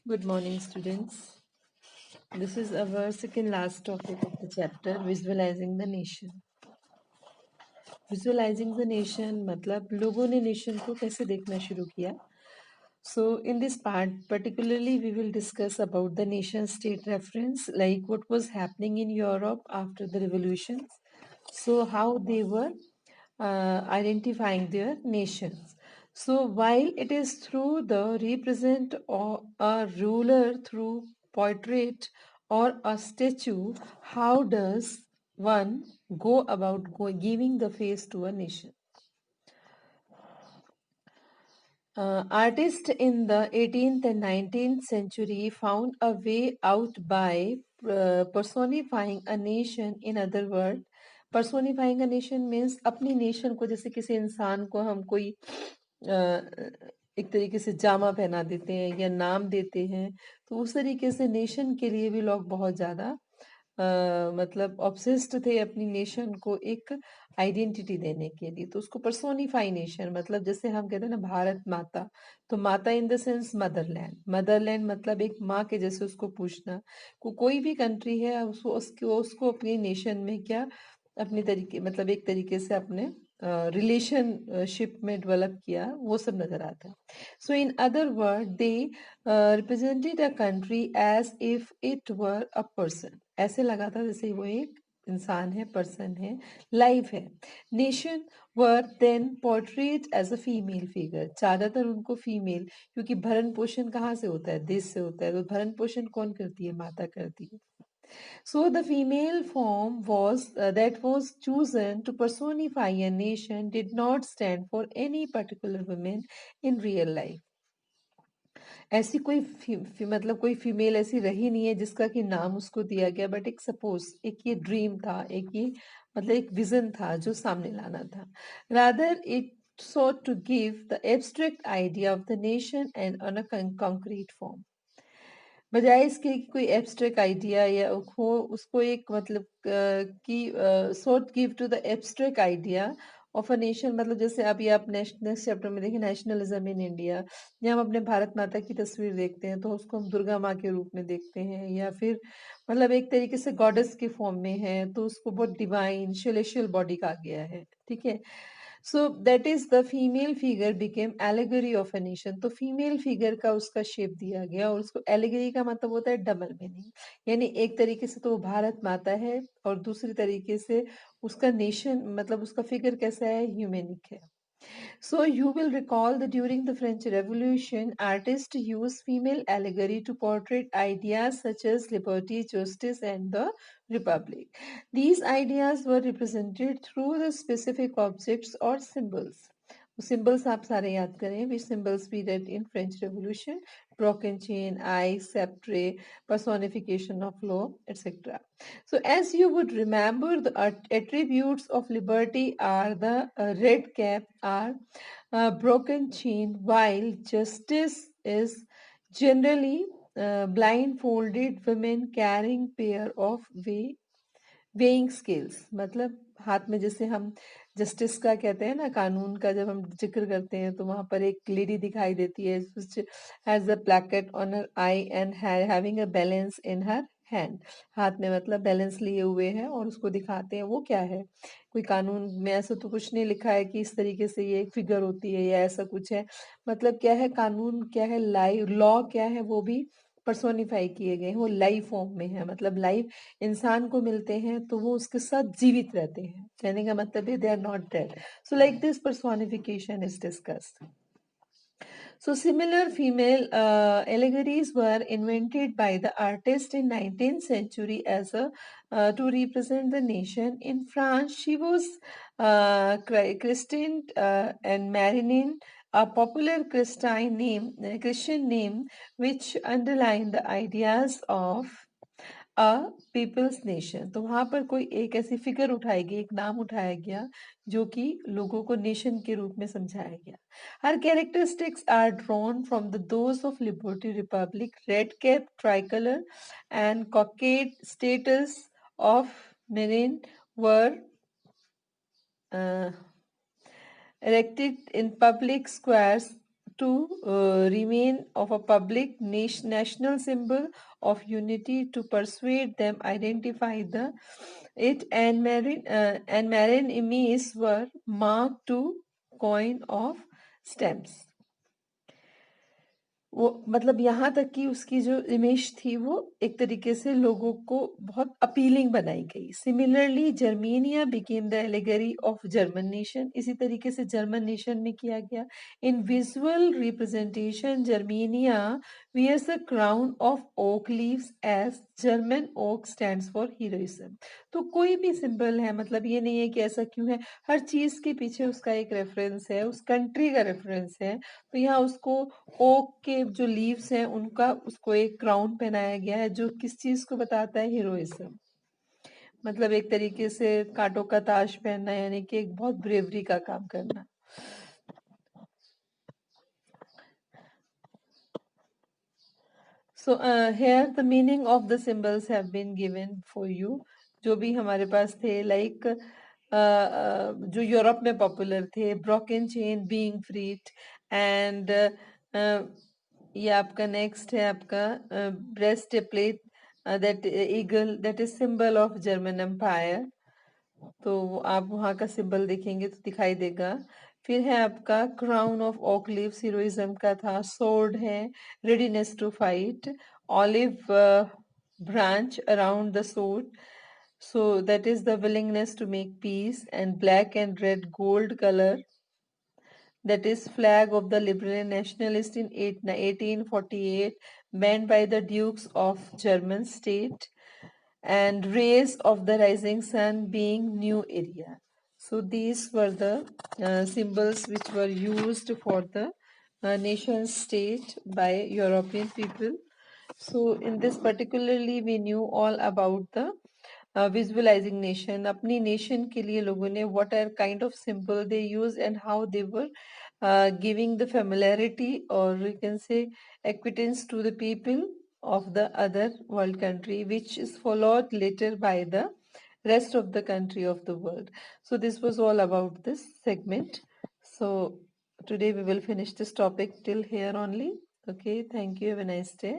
Good morning, students. This is our second last topic of the chapter, visualizing the nation. Visualizing the nation मतलब लोगों ने nation को कैसे देखना शुरू किया. So in this part, particularly, we will discuss about the nation-state reference, like what was happening in Europe after the revolutions. So how they were identifying their nations. So while it is through the represent or a ruler through portrait or a statue, how does one go about giving the face to a nation? Artists in the 18th and 19th century found a way out by personifying a nation. In other words, personifying a nation means अपनी nation को जैसे किसी इंसान को हम कोई एक तरीके से जामा पहना देते हैं या नाम देते हैं, तो उस तरीके से नेशन के लिए भी लोग बहुत ज्यादा मतलब ऑब्सेस्ड थे अपनी नेशन को एक आइडेंटिटी देने के लिए. तो उसको पर्सोनिफाई नेशन मतलब जैसे हम कहते हैं ना भारत माता, तो माता in the sense Motherland. Motherland मतलब एक माँ के जैसे उसको पूछना. कोई भी कंट्री है उसको अपनी नेशन में क्या अपने तरीके मतलब एक तरीके से अपने रिलेशनशिप में डेवलप किया, वो सब नजर आता है. So in other word they represented a country as if it were a person. ऐसे लगा था जैसे वो एक इंसान है, पर्सन है, लाइफ है. Nation were then portrait as a female figure. ज्यादातर उनको फीमेल, क्योंकि भरण पोषण कहाँ से होता है, देश से होता है, तो भरण पोषण कौन करती है, माता करती है. So the female form was that was chosen to personify a nation did not stand for any particular woman in real life. ऐसी कोई मतलब कोई फीमेल ऐसी रही नहीं है जिसका कि नाम उसको दिया गया, बट एक सपोज एक ये ड्रीम था, एक ये मतलब एक विजन था जो सामने लाना था. Rather it sought to give the abstract idea of the nation and on a concrete form. बजाय इसके कि कोई एब्स्ट्रैक्ट आइडिया या हो उसको एक मतलब कि sort give to the abstract idea of a nation. मतलब जैसे अभी आप नेक्स्ट चैप्टर में देखिए नेशनलिज्म इन इंडिया, या हम अपने भारत माता की तस्वीर देखते हैं तो उसको हम दुर्गा माँ के रूप में देखते हैं, या फिर मतलब एक तरीके से गॉडेस के फॉर्म में है तो उसको बहुत डिवाइन सेलेशियल बॉडी कहा गया है. ठीक है. So that is the female figure became allegory of a nation. तो फीमेल फिगर का उसका शेप दिया गया, और उसको एलेगरी का मतलब होता है डबल मीनिंग. यानी एक तरीके से तो वो भारत माता है और दूसरी तरीके से उसका नेशन मतलब उसका फिगर कैसा है, ह्यूमैनिक है. So you will recall that during the French Revolution, artists used female allegory to portray ideas such as liberty, justice, and the republic. These ideas were represented through the specific objects or symbols. Symbols आप सारे याद करें. Which symbols we read in French Revolution? Broken chain, eye, sceptre, personification of law, etc. So as you would remember, the attributes of liberty are the red cap, are broken chain, while justice is generally blindfolded women carrying pair of weighing scales. मतलब हाथ में जैसे हम justice का कहते हैं ना, कानून का जब हम जिक्र करते हैं तो वहां पर एक लेडी दिखाई देती है has a placket on her I and having a balance in her hand. हाथ में मतलब बैलेंस लिए हुए है और उसको दिखाते हैं. वो क्या है, कोई कानून में ऐसा तो कुछ नहीं लिखा है कि इस तरीके से ये एक फिगर होती है या ऐसा कुछ है. मतलब क्या है, कानून क्या है, लाइव लॉ क्या है, वो भी पर्सोनिफाई किए गए हैं. वो लाइव फॉर्म में है, मतलब लाइव इंसान को मिलते हैं तो वो उसके साथ जीवित रहते हैं. कहने का मतलब है they are not dead. So like this personification is discussed. So similar female allegories were invented by the artist in 19th century as a to represent the nation. In France, she was christened and Marinin, a popular Christian name, which underlined the ideas of a people's nation. तो वहां पर कोई एक ऐसी figure उठाई गई, एक नाम उठाया गया जो कि लोगों को नेशन के रूप में समझाया गया. Her characteristics are drawn from the those of liberty republic, red cap, tricolour and cockade statues of Marianne were erected in public squares to remain of a public national symbol of unity to persuade them identify it, and marine images were marked to coin of stamps. वो मतलब यहाँ तक कि उसकी जो image थी वो एक तरीके से लोगों को बहुत अपीलिंग बनाई गई. Similarly Germania became the allegory of German nation. इसी तरीके से जर्मन नेशन में किया गया. इन visual representation Germania wears a crown of oak leaves as German oak stands for heroism. तो कोई भी सिंबल है, मतलब ये नहीं है कि ऐसा क्यों है, हर चीज के पीछे उसका एक रेफरेंस है, उस कंट्री का रेफरेंस है. तो यहाँ उसको ओक के जो लीव्स हैं उनका उसको एक क्राउन पहनाया गया है जो किस चीज को बताता है, हीरोइज्म. मतलब एक तरीके से कांटों का ताज पहनना, यानी कि एक बहुत ब्रेवरी का काम करना. So here the meaning of the symbols have been given for you. जो भी हमारे पास थे, like जो यूरोप में पॉपुलर थे, broken chain, being freed, and ये आपका नेक्स्ट है आपका breast plate, that eagle, that is symbol of German empire. तो आप वहाँ का सिंबल देखेंगे तो दिखाई देगा. फिर है आपका crown of oak leaves, heroism का था. सोर्ड है, readiness to fight. Olive branch around the sword, so that is the willingness to make peace. And black and red gold color, that is flag of the liberal nationalist in 1848, banned by the dukes of German state. And rays of the rising sun being new area. So these were the symbols which were used for the nation state by European people. So in this particularly we knew all about the visualizing nation. अपनी nation के लिए लोगों ने what are kind of symbol they use and how they were giving the familiarity, or we can say acquittance, to the people of the other world country, which is followed later by the rest of the country of the world. So this was all about this segment. So today we will finish this topic till here only. Okay, thank you. Have a nice day.